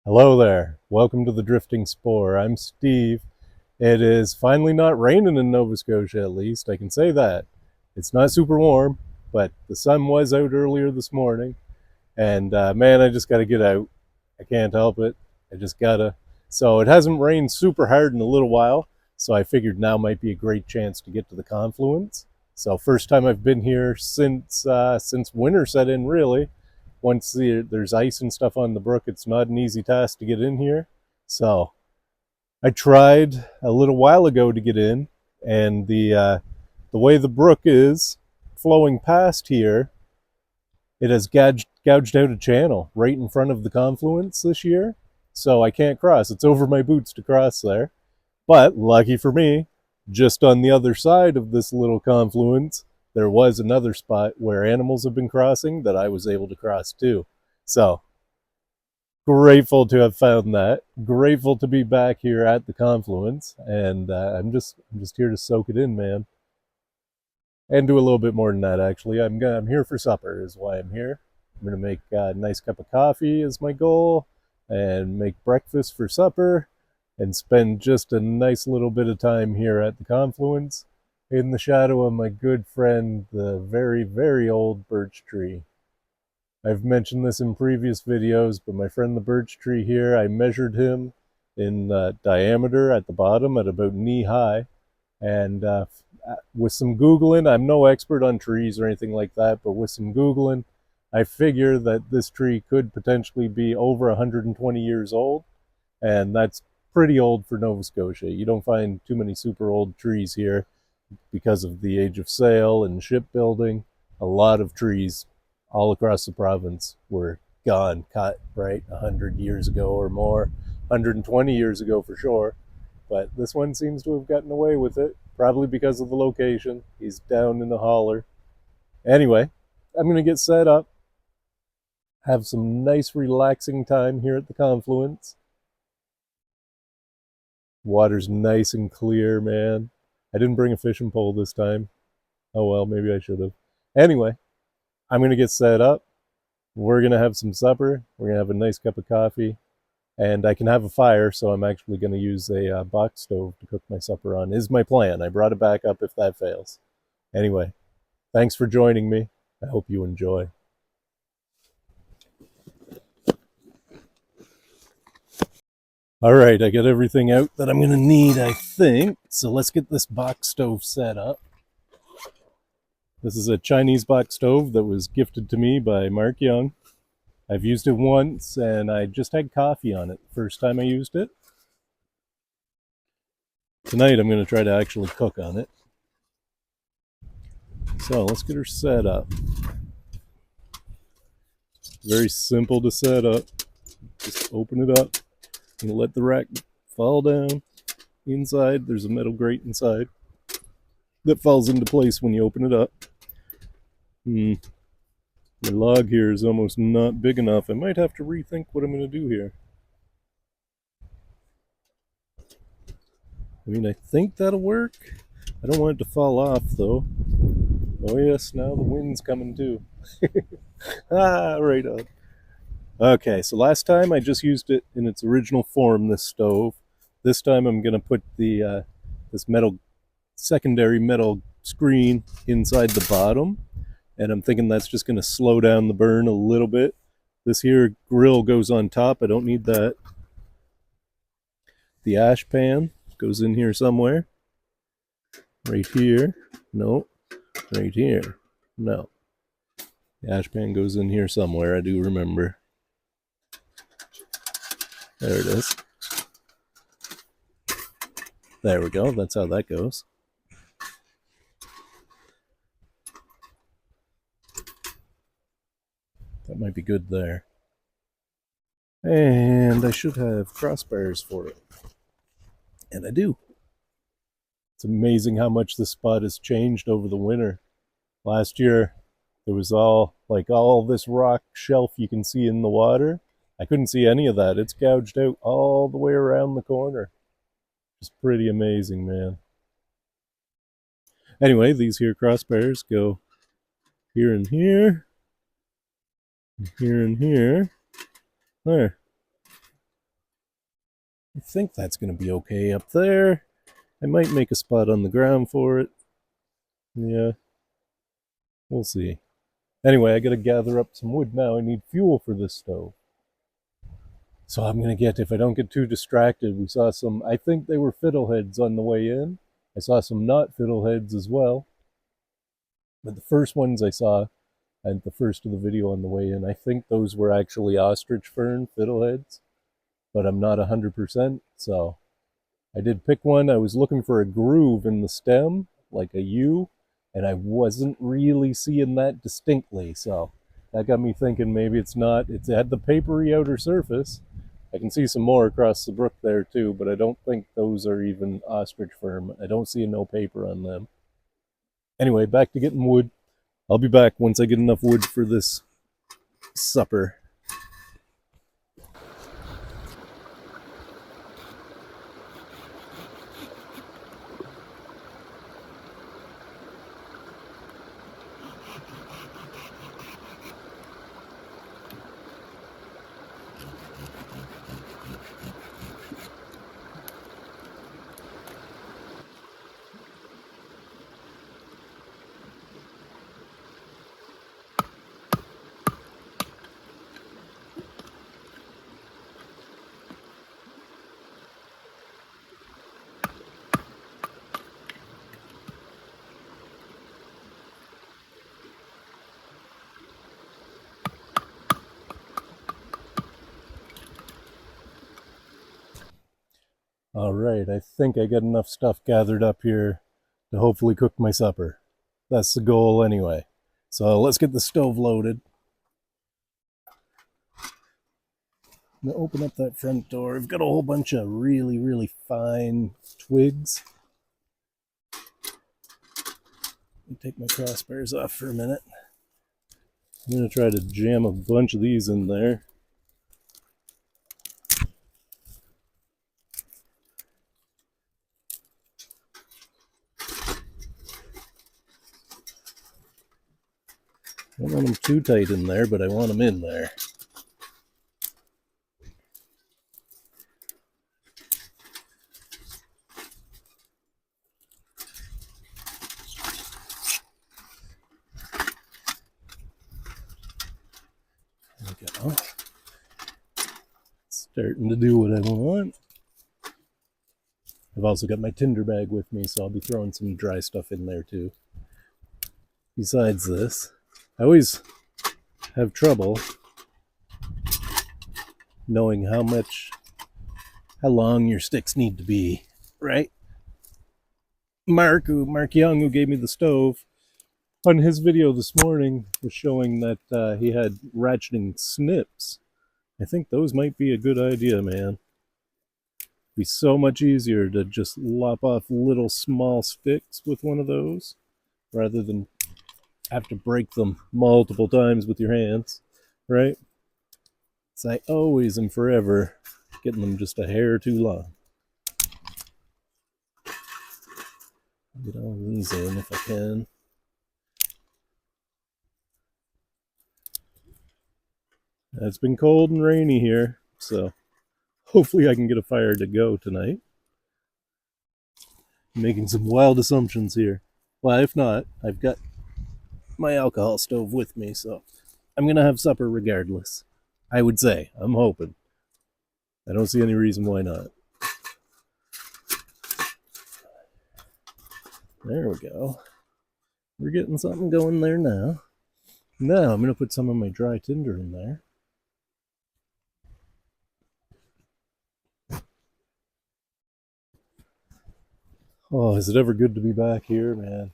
Hello there. Welcome to the Drifting Spore. I'm Steve. It is finally not raining in Nova Scotia, at least. I can say that. It's not super warm, but the sun was out earlier this morning. And man, I just got to get out. I can't help it. I just got to. So it hasn't rained super hard in a little while. So I figured now might be a great chance to get to the Confluence. So first time I've been here since winter set in, really. Once there's ice and stuff on the brook, it's not an easy task to get in here. So I tried a little while ago to get in, and the way the brook is flowing past here, it has gouged out a channel right in front of the confluence this year. So I can't cross. It's over my boots to cross there. But lucky for me, just on the other side of this little confluence, there was another spot where animals have been crossing that I was able to cross too. So grateful to have found that. Grateful to be back here at the confluence, and I'm just here to soak it in, man, and do a little bit more than that. Actually, I'm here for supper. Is why I'm here. I'm gonna make a nice cup of coffee is my goal, and make breakfast for supper, and spend just a nice little bit of time here at the confluence in the shadow of my good friend, the very, very old birch tree. I've mentioned this in previous videos, but my friend the birch tree here, I measured him in diameter at the bottom at about knee high. And with some Googling, I'm no expert on trees or anything like that, but with some Googling, I figure that this tree could potentially be over 120 years old. And that's pretty old for Nova Scotia. You don't find too many super old trees here because of the age of sail and shipbuilding. A lot of trees all across the province were gone, cut, right, 100 years ago or more, 120 years ago for sure. But this one seems to have gotten away with it, probably because of the location. He's down in the holler. Anyway, I'm going to get set up, have some nice relaxing time here at the confluence. Water's nice and clear, man. I didn't bring a fishing pole this time. Oh well, maybe I should have. Anyway, I'm going to get set up. We're going to have some supper. We're going to have a nice cup of coffee. And I can have a fire, so I'm actually going to use a box stove to cook my supper on, is my plan. I brought it back up if that fails. Anyway, thanks for joining me. I hope you enjoy. All right, I got everything out that I'm going to need, I think. So let's get this box stove set up. This is a Chinese box stove that was gifted to me by Mark Young. I've used it once, and I just had coffee on it the first time I used it. Tonight I'm going to try to actually cook on it. So let's get her set up. Very simple to set up. Just open it up and let the rack fall down. Inside, there's a metal grate inside that falls into place when you open it up. The log here is almost not big enough. I might have to rethink what I'm going to do here. I mean, I think that'll work. I don't want it to fall off, though. Oh yes, now the wind's coming too. Right on. Okay, so last time I just used it in its original form, this stove. This time I'm going to put the this secondary metal screen inside the bottom, and I'm thinking that's just going to slow down the burn a little bit. This here grill goes on top. I don't need that. The ash pan goes in here somewhere. Right here. No. Right here. No. The ash pan goes in here somewhere. I do remember. There it is. There we go. That's how that goes. That might be good there. And I should have crossbars for it. And I do. It's amazing how much the spot has changed over the winter. Last year, there was all this rock shelf you can see in the water. I couldn't see any of that. It's gouged out all the way around the corner. It's pretty amazing, man. Anyway, these here crossbars go here and here, here and here. There. I think that's going to be okay up there. I might make a spot on the ground for it. Yeah, we'll see. Anyway, I got to gather up some wood now. I need fuel for this stove. So I'm going to get, if I don't get too distracted, we saw some, I think they were fiddleheads on the way in. I saw some not fiddleheads as well. But the first ones I saw, and the first of the video on the way in, I think those were actually ostrich fern fiddleheads, but I'm not 100%. So I did pick one. I was looking for a groove in the stem, like a U, and I wasn't really seeing that distinctly. So that got me thinking maybe it's not. It had the papery outer surface. I can see some more across the brook there too, but I don't think those are even ostrich fern. I don't see no paper on them. Anyway, back to getting wood. I'll be back once I get enough wood for this supper. All right, I think I got enough stuff gathered up here to hopefully cook my supper. That's the goal anyway. So let's get the stove loaded. I'm gonna open up that front door. I've got a whole bunch of really, really fine twigs. Let me take my crossbars off for a minute. I'm gonna try to jam a bunch of these in there. I don't want them too tight in there, but I want them in there. There we go. Starting to do what I want. I've also got my tinder bag with me, so I'll be throwing some dry stuff in there too. Besides this, I always have trouble knowing how long your sticks need to be, right? Mark Young, who gave me the stove, on his video this morning was showing that he had ratcheting snips. I think those might be a good idea, man. It'd be so much easier to just lop off little small sticks with one of those rather than have to break them multiple times with your hands, right? So I always am forever getting them just a hair too long. Get all these in if I can. It's been cold and rainy here, so hopefully I can get a fire to go tonight. I'm making some wild assumptions here. Well, if not, I've got my alcohol stove with me, so I'm going to have supper regardless. I would say. I'm hoping. I don't see any reason why not. There we go. We're getting something going there now. Now I'm going to put some of my dry tinder in there. Oh, is it ever good to be back here, man?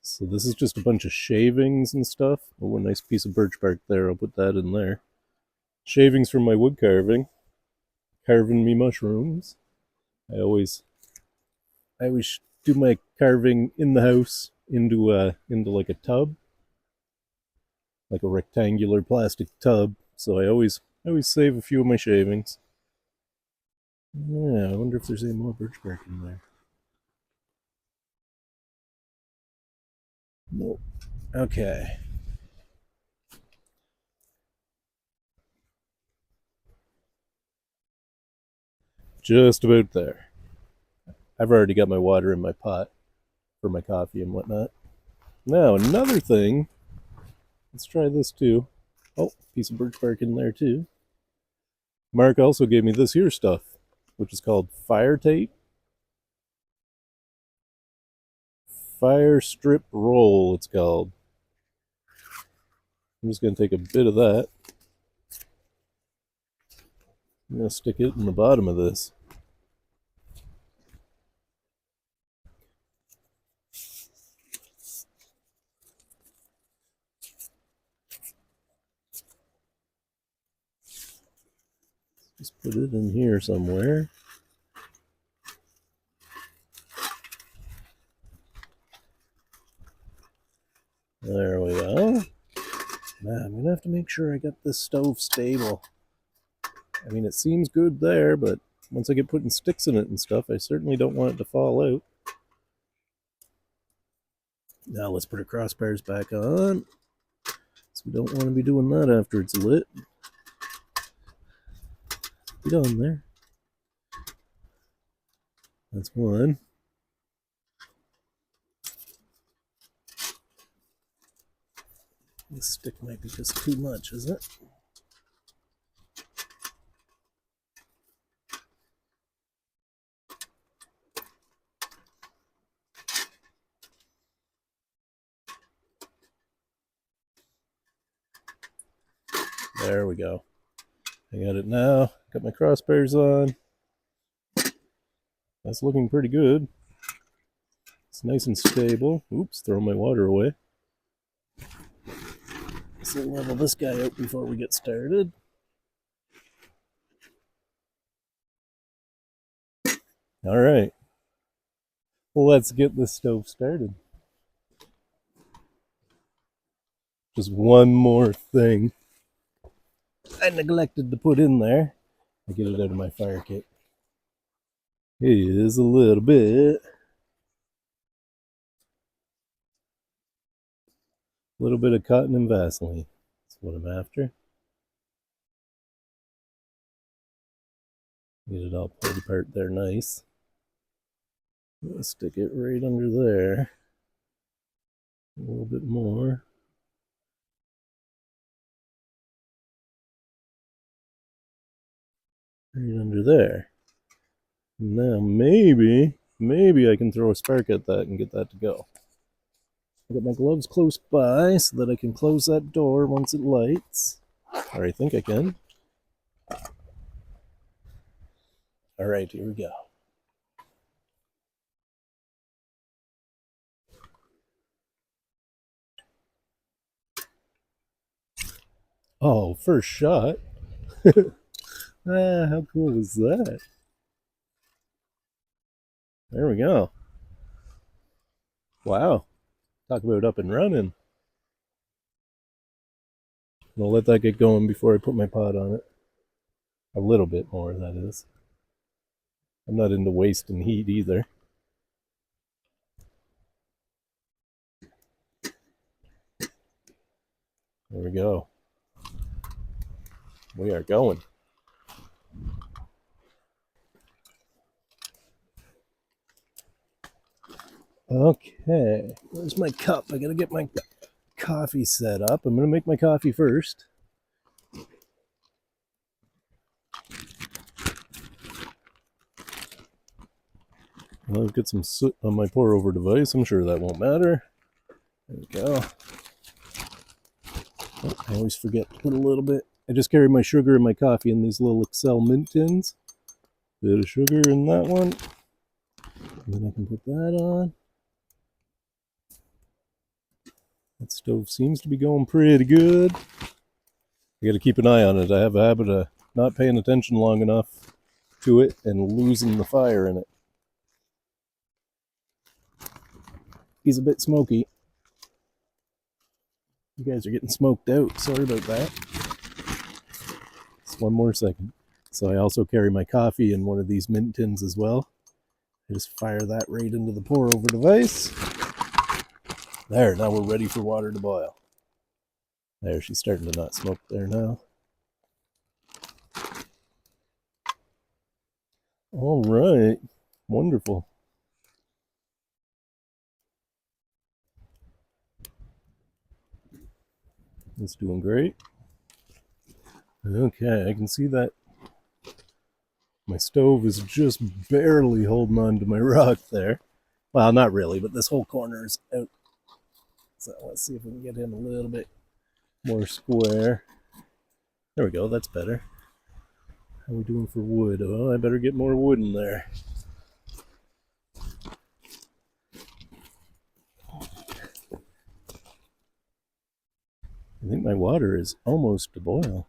So this is just a bunch of shavings and stuff. Oh, a nice piece of birch bark there. I'll put that in there. Shavings from my wood carving. Carving me mushrooms. I always do my carving in the house into like a tub, like a rectangular plastic tub. So I always save a few of my shavings. Yeah, I wonder if there's any more birch bark in there. Nope. Okay. Just about there. I've already got my water in my pot for my coffee and whatnot. Now, another thing. Let's try this too. Oh, piece of birch bark in there too. Mark also gave me this here stuff, which is called fire tape. Fire strip roll, it's called. I'm just going to take a bit of that. I'm going to stick it in the bottom of this. Just put it in here somewhere. There we go. Now I'm going to have to make sure I got this stove stable. I mean, it seems good there, but once I get putting sticks in it and stuff, I certainly don't want it to fall out. Now let's put our crossbars back on. So we don't want to be doing that after it's lit. Get on there. That's one. This stick might be just too much, isn't it? There we go. I got it now. Got my crossbars on. That's looking pretty good. It's nice and stable. Oops, throw my water away. Let's level this guy out before we get started. All right. Well, let's get this stove started. Just one more thing I neglected to put in there. I get it out of my fire kit. Is a little bit of cotton and Vaseline. That's what I'm after. Get it all pulled apart there nice. I'll stick it right under there. A little bit more. Right under there. Now maybe I can throw a spark at that and get that to go. I got my gloves close by so that I can close that door once it lights. Or I think I can. All right, here we go. Oh, first shot. How cool was that? There we go. Wow. Talk about up and running. I'll let that get going before I put my pot on it. A little bit more, that is. I'm not into wasting heat either. There we go. We are going. Okay, where's my cup? I gotta get my coffee set up. I'm gonna make my coffee first. I'll get some soot on my pour over device. I'm sure that won't matter. There we go. Oh, I always forget to put a little bit. I just carry my sugar and my coffee in these little Excel mint tins. Bit of sugar in that one. And then I can put that on. That stove seems to be going pretty good. I got to keep an eye on it. I have a habit of not paying attention long enough to it and losing the fire in it. He's a bit smoky. You guys are getting smoked out. Sorry about that. Just one more second. So I also carry my coffee in one of these mint tins as well. I just fire that right into the pour over device. There, now we're ready for water to boil. There, she's starting to not smoke there now. All right. Wonderful. It's doing great. Okay, I can see that my stove is just barely holding on to my rock there. Well, not really, but this whole corner is out. So let's see if we can get in a little bit more square. There we go, that's better. How are we doing for wood? Oh, I better get more wood in there. I think my water is almost to boil.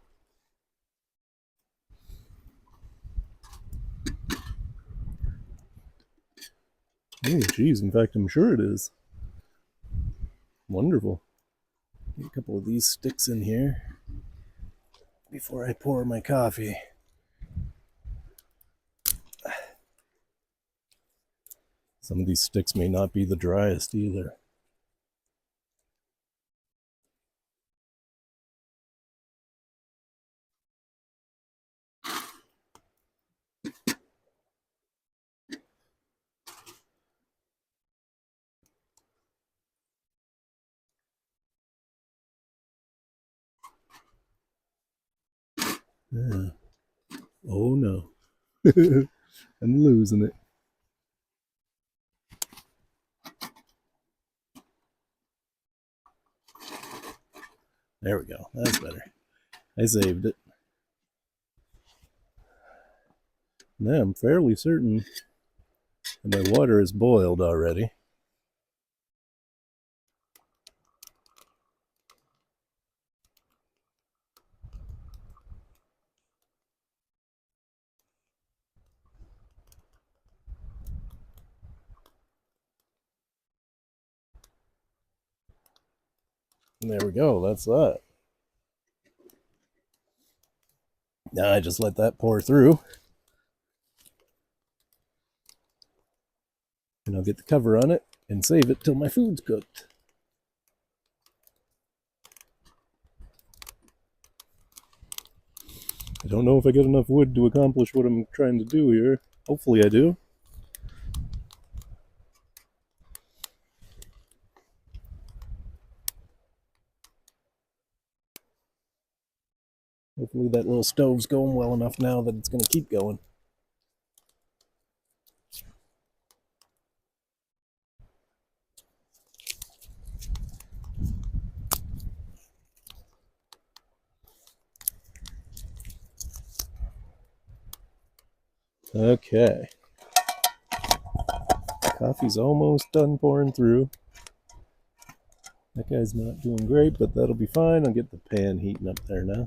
Oh, geez, in fact, I'm sure it is. Wonderful. Get a couple of these sticks in here before I pour my coffee. Some of these sticks may not be the driest either. Yeah. Oh no. I'm losing it. There we go. That's better. I saved it. Now I'm fairly certain that my water is boiled already. And there we go. That's that. Now I just let that pour through. And I'll get the cover on it and save it till my food's cooked. I don't know if I get enough wood to accomplish what I'm trying to do here. Hopefully I do. Hopefully that little stove's going well enough now that it's going to keep going. Okay. Coffee's almost done pouring through. That guy's not doing great, but that'll be fine. I'll get the pan heating up there now.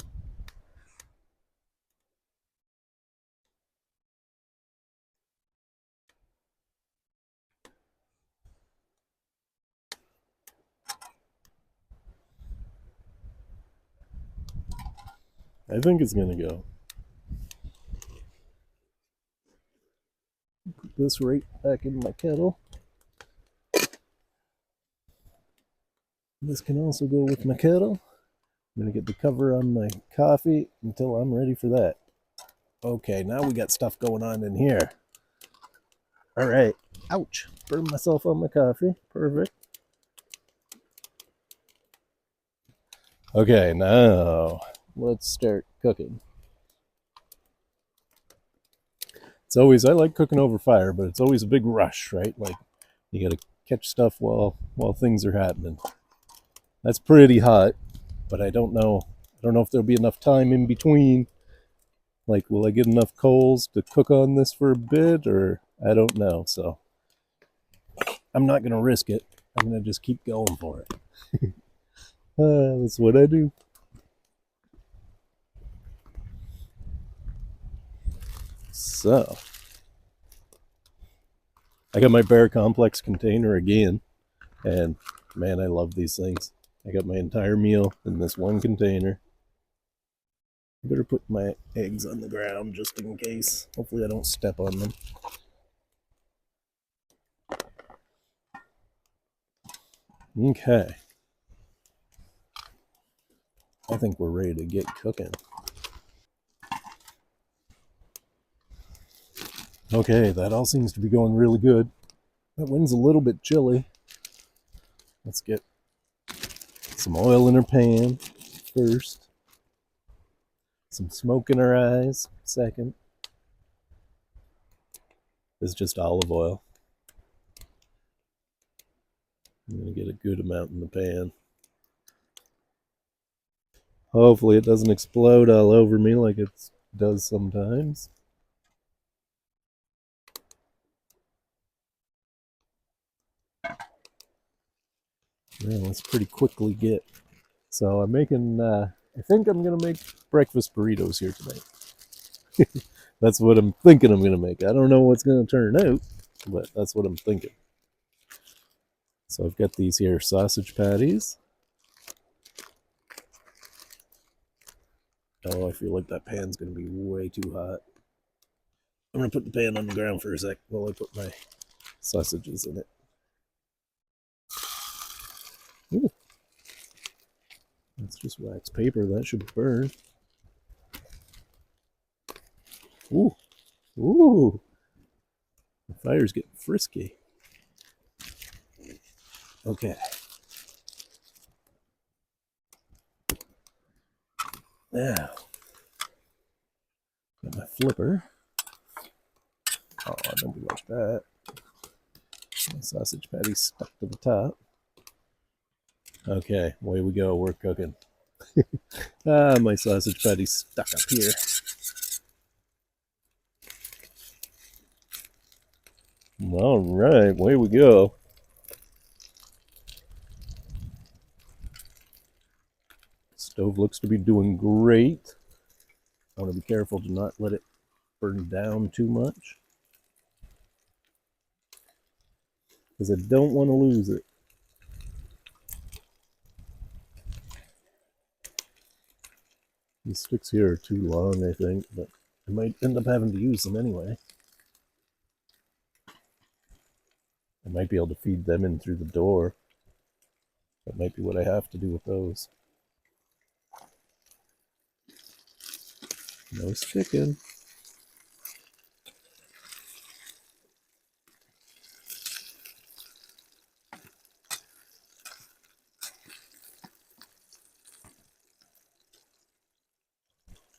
I think it's going to go. Put this right back in my kettle. This can also go with my kettle. I'm going to get the cover on my coffee until I'm ready for that. Okay, now we got stuff going on in here. All right. Ouch. Burned myself on my coffee. Perfect. Okay, now let's start cooking. It's always, I like cooking over fire, but it's always a big rush, right? Like you got to catch stuff while things are happening. That's pretty hot, but I don't know. I don't know if there'll be enough time in between. Like, will I get enough coals to cook on this for a bit, or I don't know. So I'm not gonna risk it. I'm gonna just keep going for it. That's what I do. So I got my bear complex container again, and man, I love these things. I got my entire meal in this one container. I better put my eggs on the ground just in case. Hopefully I don't step on them. Okay. I think we're ready to get cooking. Okay, that all seems to be going really good. That wind's a little bit chilly. Let's get some oil in our pan first. Some smoke in our eyes second. This is just olive oil. I'm going to get a good amount in the pan. Hopefully it doesn't explode all over me like it does sometimes. Yeah, let's pretty quickly get. So I'm making, I think I'm going to make breakfast burritos here tonight. That's what I'm thinking I'm going to make. I don't know what's going to turn out, but that's what I'm thinking. So I've got these here sausage patties. Oh, I feel like that pan's going to be way too hot. I'm going to put the pan on the ground for a sec while I put my sausages in it. Ooh. That's just wax paper. That should burn. Ooh. Ooh. The fire's getting frisky. Okay. Now, got my flipper. Oh, don't be like that. My sausage patty's stuck to the top. Okay, away we go. We're cooking. My sausage patty's stuck up here. All right, away we go. Stove looks to be doing great. I want to be careful to not let it burn down too much, because I don't want to lose it. These sticks here are too long, I think, but I might end up having to use them anyway. I might be able to feed them in through the door. That might be what I have to do with those. No sticking.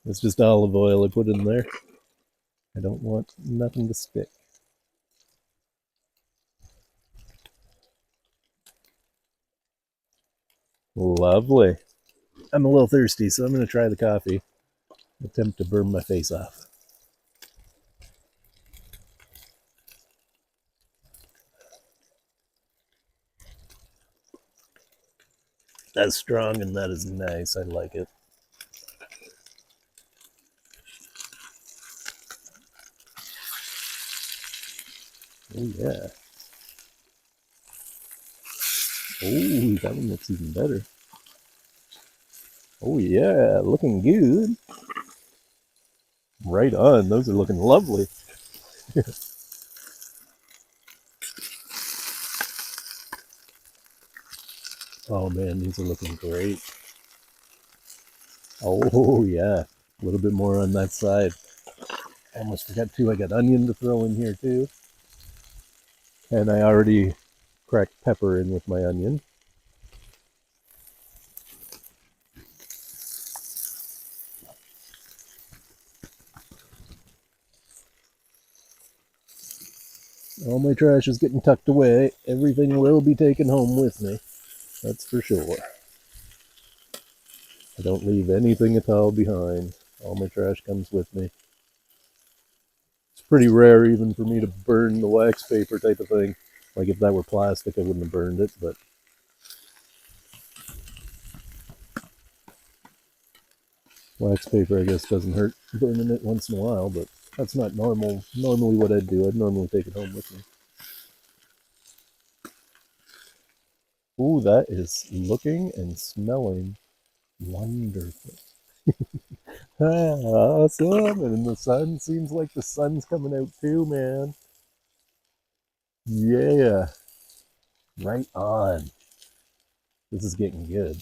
It's just olive oil I put in there. I don't want nothing to stick. Lovely. I'm a little thirsty, so I'm going to try the coffee. Attempt to burn my face off. That's strong and that is nice. I like it. Oh, yeah. Oh, that one looks even better. Oh, yeah. Looking good. Right on. Those are looking lovely. Oh, man. These are looking great. Oh, yeah. A little bit more on that side. I almost forgot, too. I got onion to throw in here, too. And I already cracked pepper in with my onion. All my trash is getting tucked away. Everything will be taken home with me. That's for sure. I don't leave anything at all behind. All my trash comes with me. It's pretty rare even for me to burn the wax paper type of thing. Like if that were plastic, I wouldn't have burned it, but wax paper, I guess, doesn't hurt burning it once in a while, but that's not normally what I'd do. I'd normally take it home with me. Ooh, that is looking and smelling wonderful. Awesome. And the sun seems like the sun's coming out too, man. Yeah. Right on. This is getting good.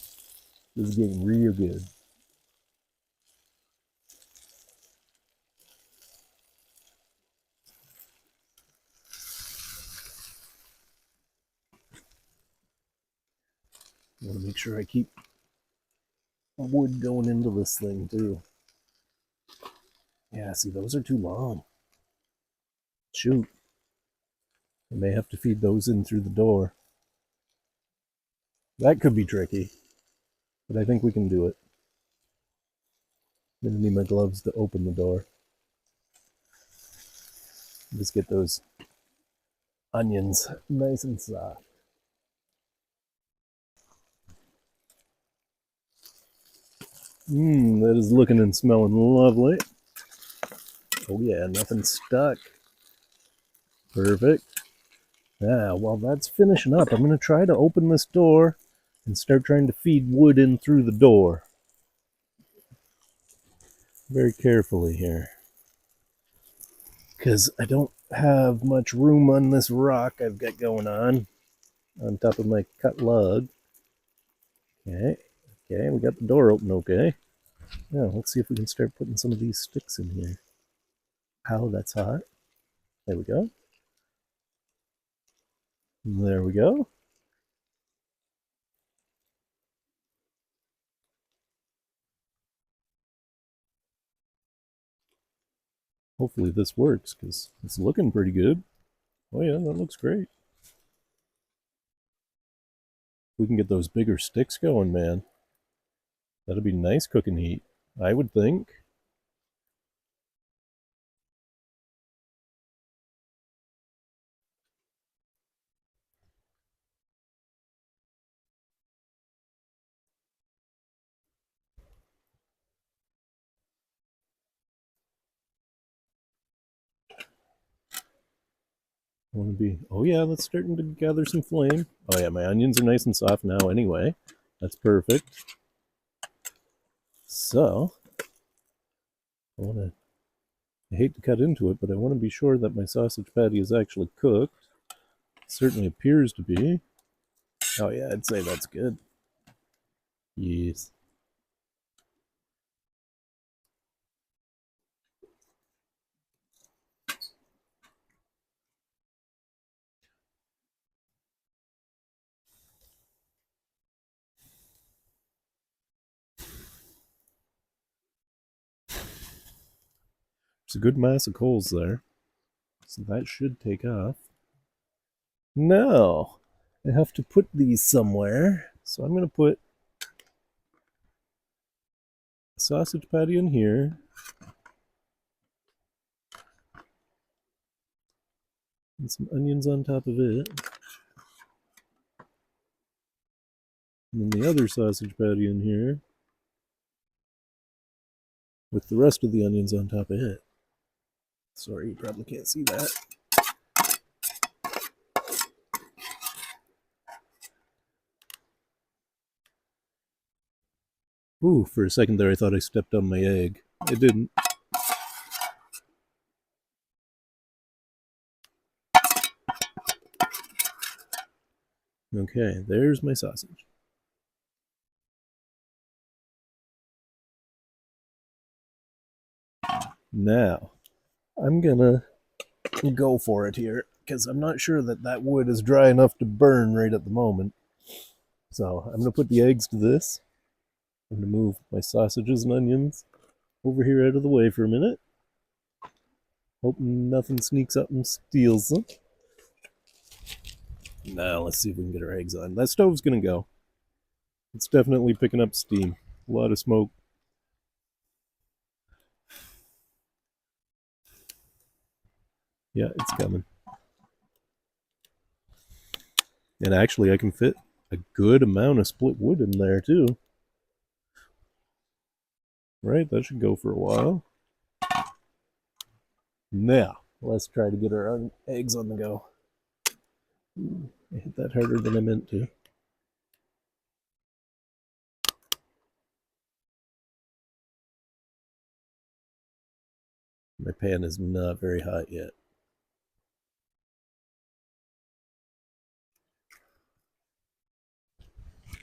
This is getting real good. I want to make sure I keep wood going into this thing too. Yeah, see, those are too long. Shoot. I may have to feed those in through the door. That could be tricky, but I think we can do it. I'm gonna need my gloves to open the door. Just get those onions nice and soft. That is looking and smelling lovely. Oh yeah, nothing stuck. Perfect. While that's finishing up, I'm going to try to open this door and start trying to feed wood in through the door. Very carefully here. Because I don't have much room on this rock I've got going on top of my cut log. Okay, we got the door open okay. Now, let's see if we can start putting some of these sticks in here. Ow, that's hot. There we go. There we go. Hopefully this works, because it's looking pretty good. Oh yeah, that looks great. We can get those bigger sticks going, man. That'd be nice cooking heat, I would think. Want to be? Oh yeah, that's starting to gather some flame. Oh yeah, my onions are nice and soft now. Anyway, that's perfect. So, I hate to cut into it, but I want to be sure that my sausage patty is actually cooked. It certainly appears to be. Oh yeah, I'd say that's good. Yes. There's a good mass of coals there, so that should take off. Now, I have to put these somewhere, so I'm going to put a sausage patty in here. And some onions on top of it. And then the other sausage patty in here. With the rest of the onions on top of it. Sorry, you probably can't see that. Ooh, for a second there I thought I stepped on my egg. I didn't. Okay, there's my sausage. Now, I'm gonna go for it here, because I'm not sure that wood is dry enough to burn right at the moment. So I'm gonna put the eggs to this. I'm gonna move my sausages and onions over here out of the way for a minute. Hoping nothing sneaks up and steals them. Now let's see if we can get our eggs on. That stove's gonna go. It's definitely picking up steam. A lot of smoke. Yeah, it's coming. And actually I can fit a good amount of split wood in there too. Right, that should go for a while. Now, let's try to get our eggs on the go. I hit that harder than I meant to. My pan is not very hot yet.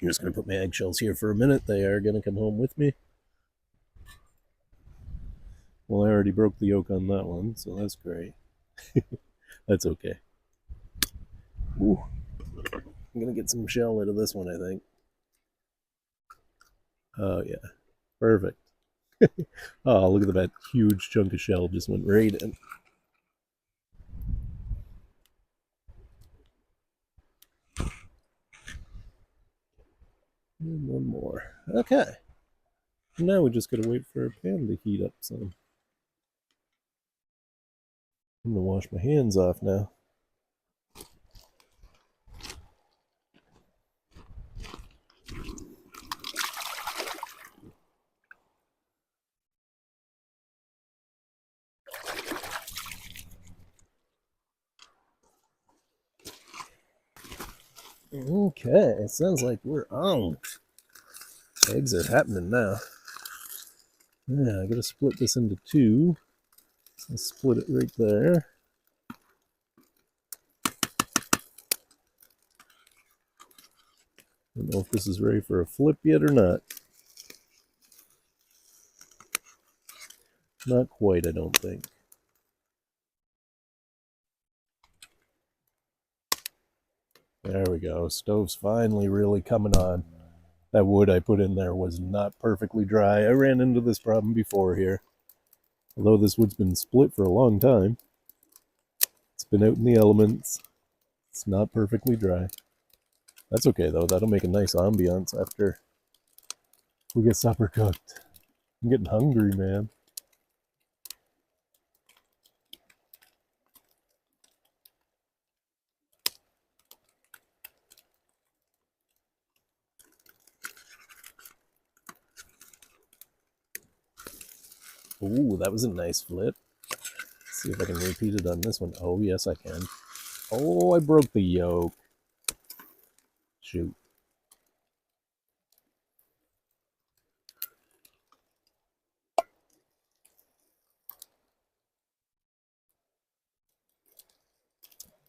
I'm just going to put my eggshells here for a minute. They are going to come home with me. Well, I already broke the yolk on that one, so that's great. That's okay. Ooh. I'm going to get some shell out of this one, I think. Oh yeah, perfect. Oh, look at that huge chunk of shell just went right in. And one more. Okay. Now we just gotta wait for our pan to heat up some. I'm gonna wash my hands off now. Okay, it sounds like we're on. Eggs are happening now. Yeah, I gotta split this into two. Let's split it right there. I don't know if this is ready for a flip yet or not. Not quite, I don't think. There we go. Stove's finally really coming on. That wood I put in there was not perfectly dry. I ran into this problem before here. Although this wood's been split for a long time, it's been out in the elements. It's not perfectly dry. That's okay though. That'll make a nice ambiance after we get supper cooked. I'm getting hungry, man. Ooh, that was a nice flip. Let's see if I can repeat it on this one. Oh, yes, I can. Oh, I broke the yolk. Shoot.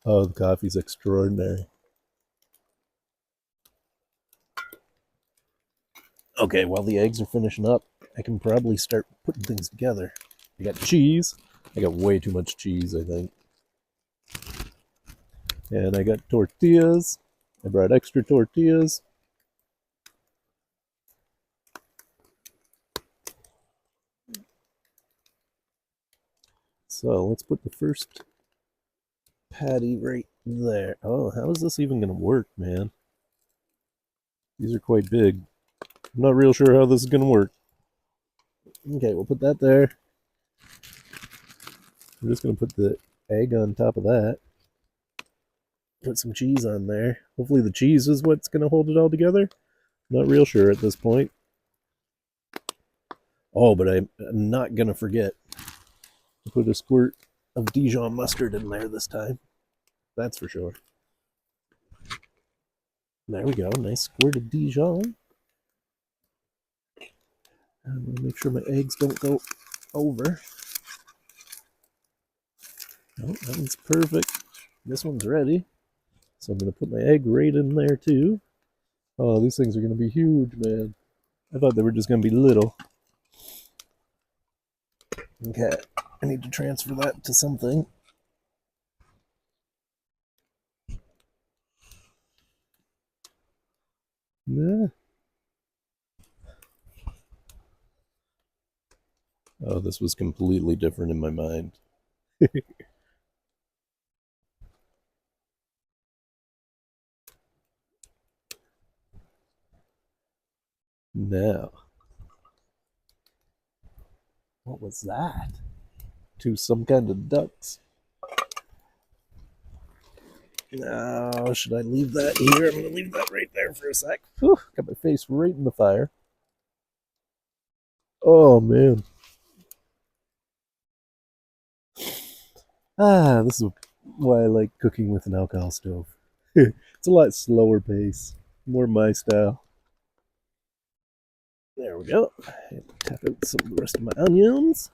Oh, the coffee's extraordinary. Okay, while the eggs are finishing up, I can probably start putting things together. I got cheese. I got way too much cheese, I think. And I got tortillas. I brought extra tortillas. So let's put the first patty right there. Oh, how is this even going to work, man? These are quite big. I'm not real sure how this is going to work. Okay, we'll put that there. I'm just going to put the egg on top of that. Put some cheese on there. Hopefully the cheese is what's going to hold it all together. Not real sure at this point. Oh, but I'm not going to forget to put a squirt of Dijon mustard in there this time. That's for sure. There we go. Nice squirt of Dijon. I'm going to make sure my eggs don't go over. Oh, that one's perfect. This one's ready. So I'm going to put my egg right in there too. Oh, these things are going to be huge, man. I thought they were just going to be little. Okay, I need to transfer that to something. Yeah. Oh, this was completely different in my mind. Now, what was that? To some kind of ducks. Now, should I leave that here? I'm going to leave that right there for a sec. Whew, got my face right in the fire. Oh, man. This is why I like cooking with an alcohol stove. It's a lot slower pace, more my style. There we go. Tap out some of the rest of my onions.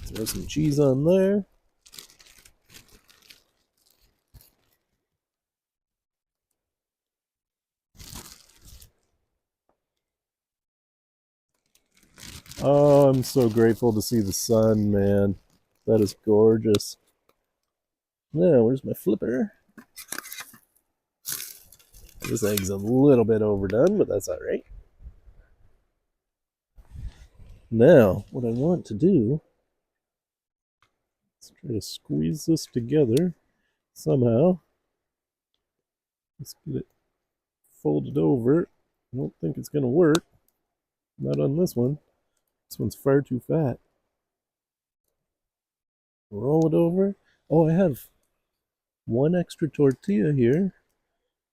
Throw some cheese on there. Oh, I'm so grateful to see the sun, man. That is gorgeous. Now, where's my flipper? This egg's a little bit overdone, but that's all right. Now, what I want to do is try to squeeze this together somehow. Let's get it folded over. I don't think it's going to work. Not on this one. This one's far too fat. Roll it over. Oh, I have one extra tortilla here.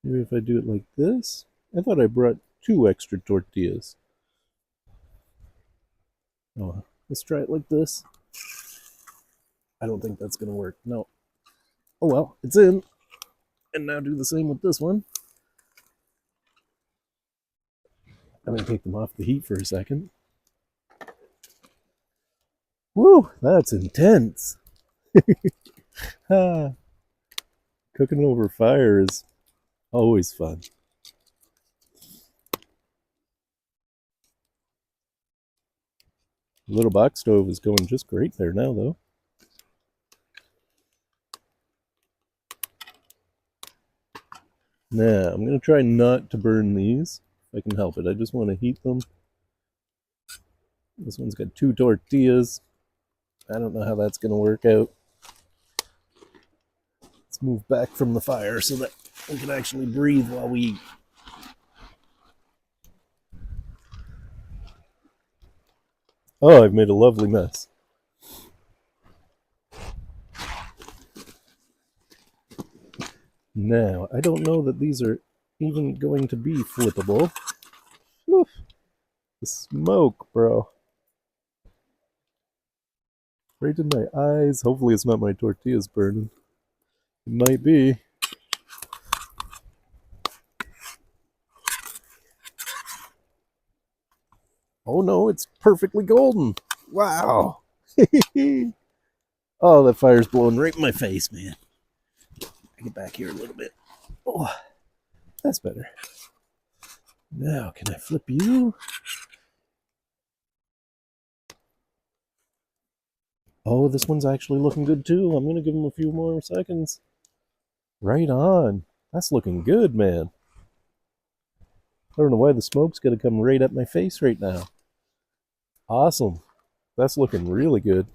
Maybe if I do it like this. I thought I brought 2 extra tortillas. Oh, let's try it like this. I don't think that's going to work. No. Oh well, it's in. And now do the same with this one. I'm going to take them off the heat for a second. Woo, that's intense. Cooking over fire is always fun. The little box stove is going just great there now, though. Now, I'm going to try not to burn these, if I can help it. I just want to heat them. This one's got 2 tortillas. I don't know how that's going to work out. Let's move back from the fire so that we can actually breathe while we eat. Oh, I've made a lovely mess. Now, I don't know that these are even going to be flippable. Oof. The smoke, bro. Right in my eyes. Hopefully it's not my tortillas burning. It might be. Oh no, it's perfectly golden. Wow. Oh, that fire's blowing right in my face, man. Get back here a little bit. Oh, that's better. Now, can I flip you? Oh, this one's actually looking good too. I'm going to give him a few more seconds. Right on. That's looking good, man. I don't know why the smoke's going to come right at my face right now. Awesome. That's looking really good.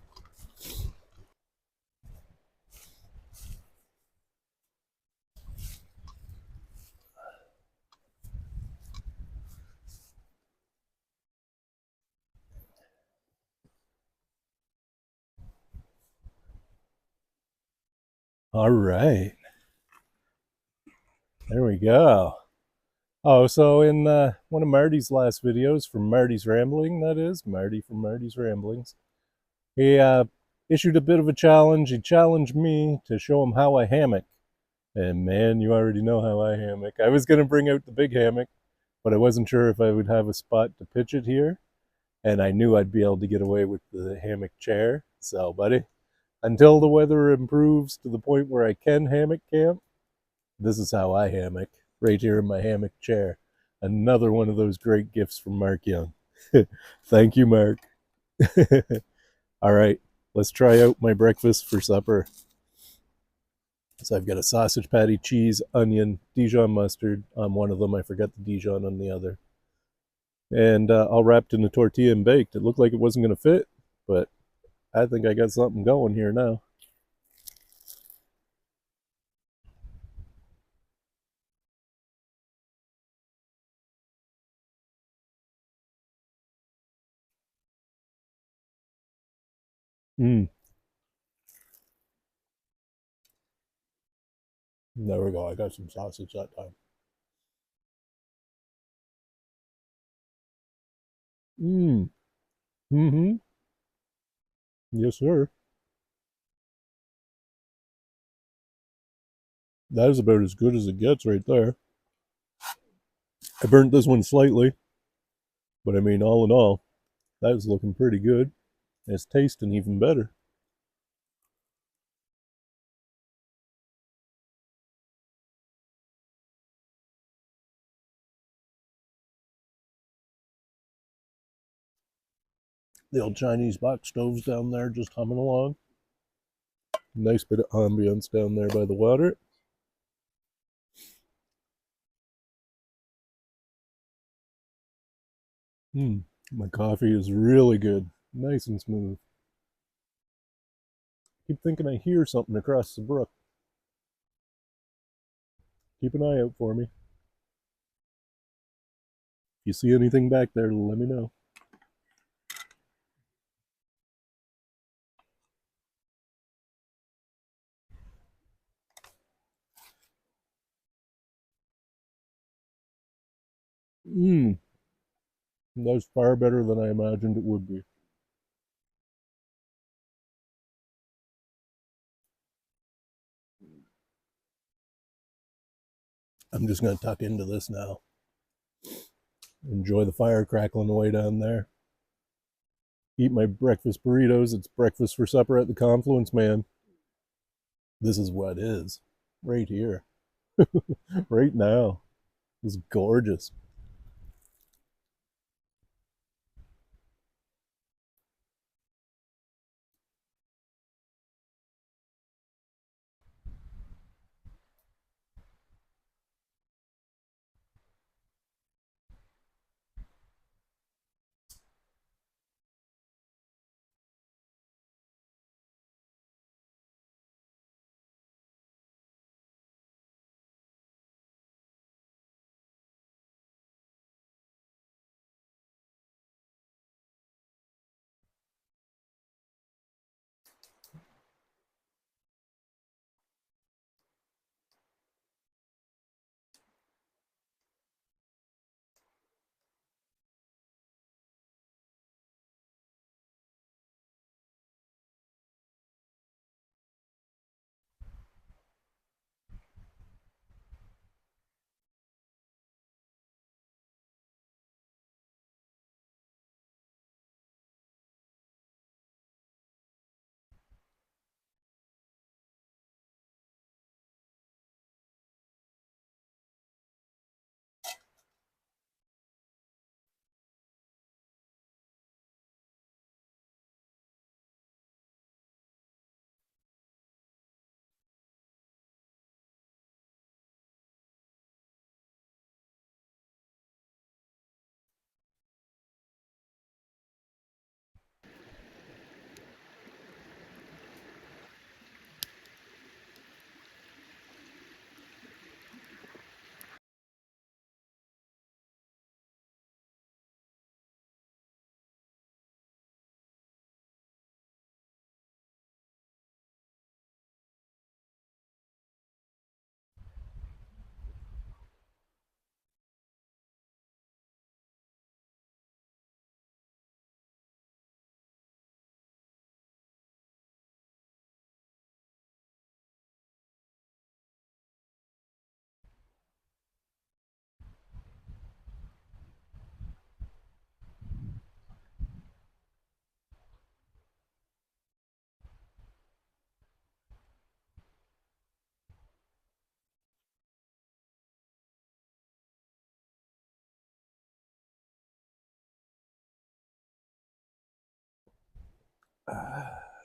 All right. There we go. Oh, so in one of Marty's last videos, from Marty's Rambling, that is, Marty from Marty's Ramblings, he issued a bit of a challenge. He challenged me to show him how I hammock. And man, you already know how I hammock. I was going to bring out the big hammock, but I wasn't sure if I would have a spot to pitch it here. And I knew I'd be able to get away with the hammock chair. So, buddy, until the weather improves to the point where I can hammock camp, this is how I hammock, right here in my hammock chair. Another one of those great gifts from Mark Young. Thank you, Mark. All right, let's try out my breakfast for supper. So I've got a sausage patty, cheese, onion, Dijon mustard on one of them. I forgot the Dijon on the other. And all wrapped in a tortilla and baked. It looked like it wasn't going to fit, but I think I got something going here now. There we go. I got some sausage that time. Mm-hmm. Yes, sir. That is about as good as it gets right there. I burnt this one slightly, but I mean, all in all, that is looking pretty good. And it's tasting even better. The old Chinese box stoves down there just humming along. Nice bit of ambience down there by the water. My coffee is really good. Nice and smooth. Keep thinking I hear something across the brook. Keep an eye out for me. If you see anything back there, let me know. Mmm, that's far better than I imagined it would be. I'm just going to tuck into this now. Enjoy the fire crackling away down there. Eat my breakfast burritos. It's breakfast for supper at the Confluence, man. This is what is. Right here. Right now. It's gorgeous.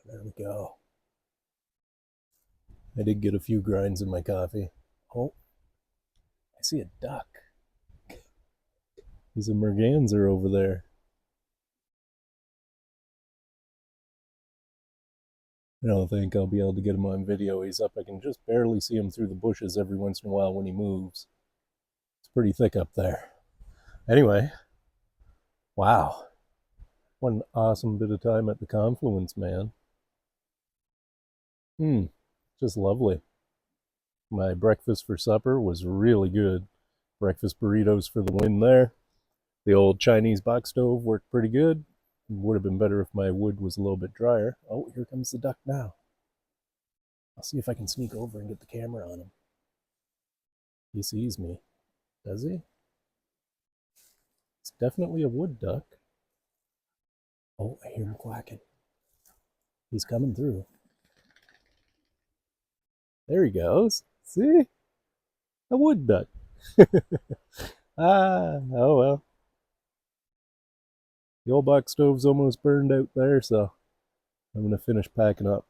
There we go. I did get a few grinds in my coffee. Oh, I see a duck. He's a merganser over there. I don't think I'll be able to get him on video. He's up. I can just barely see him through the bushes every once in a while when he moves. It's pretty thick up there. Anyway, wow. What an awesome bit of time at the Confluence, man. Just lovely. My breakfast for supper was really good. Breakfast burritos for the win there. The old Chinese box stove worked pretty good. Would have been better if my wood was a little bit drier. Oh, here comes the duck now. I'll see if I can sneak over and get the camera on him. He sees me. Does he? It's definitely a wood duck. Oh, I hear him quacking. He's coming through. There he goes. See? A wood duck. Oh well. The old box stove's almost burned out there, so I'm going to finish packing up.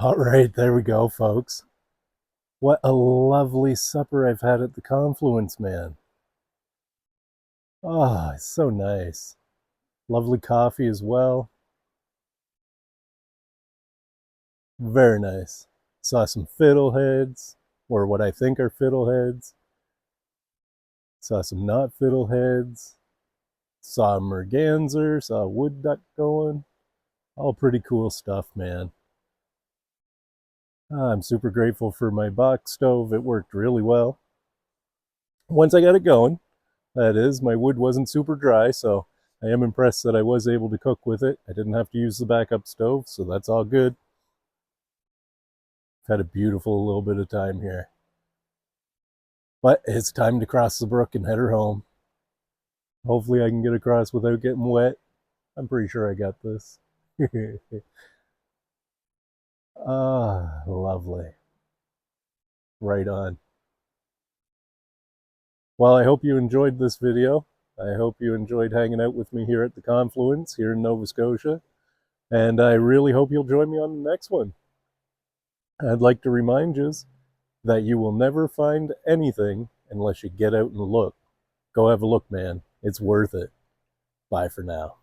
All right, there we go, folks. What a lovely supper I've had at the Confluence, man. Oh, it's so nice. Lovely coffee as well. Very nice. Saw some fiddleheads, or what I think are fiddleheads. Saw some not fiddleheads. Saw a merganser, saw a wood duck going. All pretty cool stuff, man. I'm super grateful for my box stove. It worked really well. Once I got it going, that is, my wood wasn't super dry, so I am impressed that I was able to cook with it. I didn't have to use the backup stove, so that's all good. I've had a beautiful little bit of time here. But it's time to cross the brook and head her home. Hopefully I can get across without getting wet. I'm pretty sure I got this. Ah, lovely. Right on. Well, I hope you enjoyed this video. I hope you enjoyed hanging out with me here at the Confluence here in Nova Scotia. And I really hope you'll join me on the next one. I'd like to remind you that you will never find anything unless you get out and look. Go have a look, man. It's worth it. Bye for now.